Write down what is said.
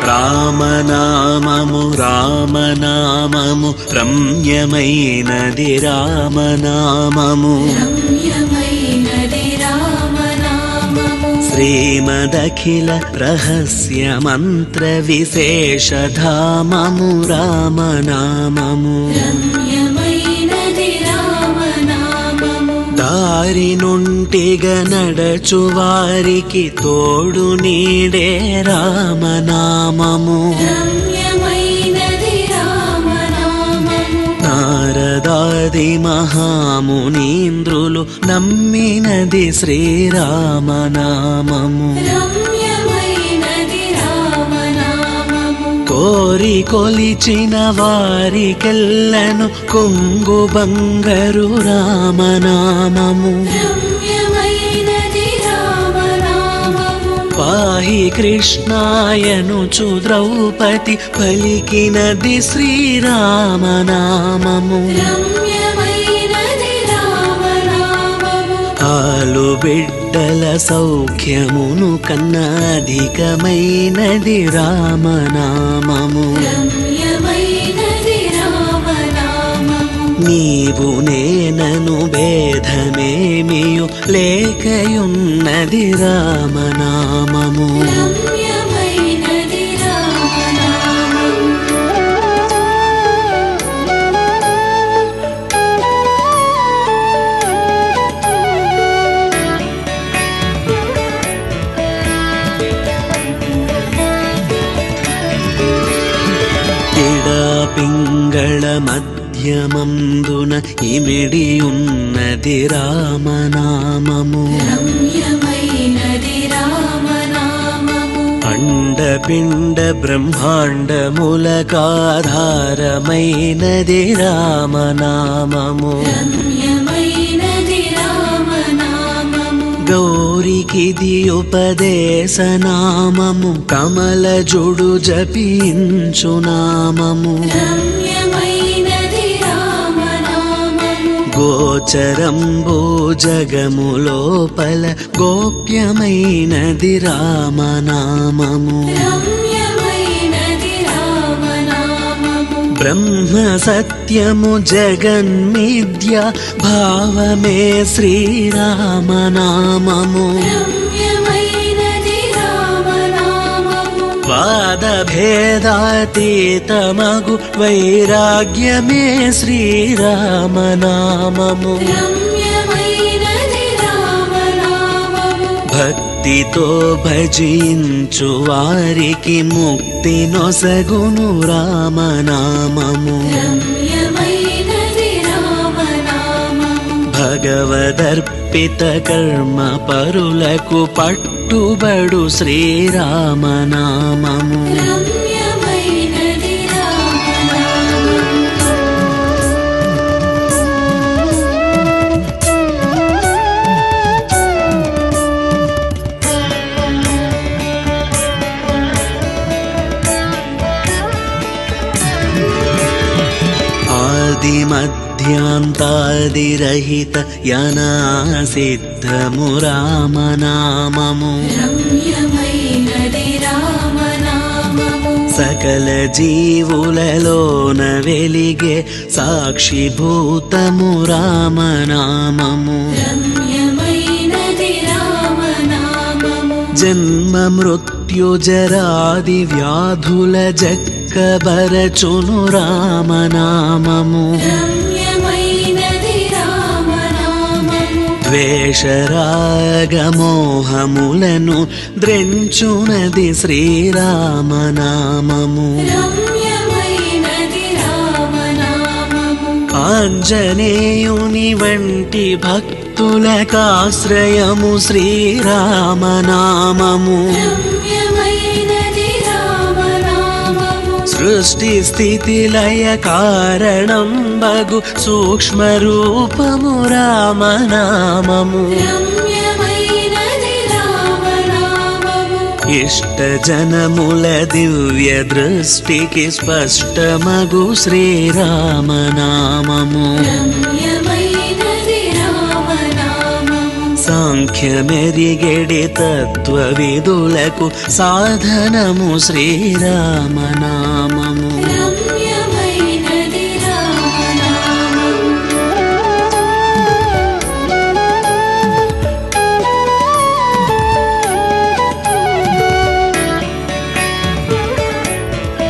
రామనామము రామనామము రమ్యమైనది రామనామము శ్రీమదఖిల రహస్య మంత్ర విశేషధామము రామనామము దారి నుంటిగా నడచు వారికి తోడు నీడే రామనామము నారదాది మహామునీంద్రులు నమ్మినది శ్రీరామనామము కోరి కొలిచిన వారికెల్లను కొంగు బంగరు రామనామము పాహి కృష్ణాయనుచు ద్రౌపది పలికినది శ్రీరామనామము ఆలు బిడ్డల సౌఖ్యమును కన్నా అధికమైనది రామనామము నీవు నేనను భేదమేమియు లేకయున్నది రామనామము పింగళ మధ్యమందున ఇమిడియున్నది రామనామము అండపిండ బ్రహ్మాండములకాధారమైనది రామనామము గౌరికిది ఉపదేశనామము కమలజుడు జపించు నామము గోచరంబో జగములోపల గోప్యమైనది రామనామము బ్రహ్మ సత్యము జగన్మిథ్య భావమే శ్రీరామనామము వాదభేదాతీతమగు వైరాగ్యమే శ్రీరామనామము భక్తితో భజించు వారికి ముక్తి నొసగును రామనామము భగవదర్పిత కర్మ పరులకు పట్టుబడు శ్రీరామనామము మధ్యాంతాదిరహిత యనాసిద్ధము రామనామము సకల జీవులలోన వెలిగే సాక్షిభూతము రామనామము జన్మ మృత్యుజరాది వ్యాధుల జక్కబరచును రామనామము ద్వేషరాగమోహములను ద్రెంచునది శ్రీరామనామము ఆంజనేయుని వంటి భక్తులకాశ్రయము శ్రీరామనామము సృష్టి స్థితి లయ కారణం బగు సూక్ష్మ రూపము రామనామము ఇష్ట జనముల దివ్య దృష్టికి స్పష్టమగు శ్రీరామనామము సాంఖ్య ముఖ్యమెరిగెడి తత్వవిదులకు సాధనము శ్రీరామనామము.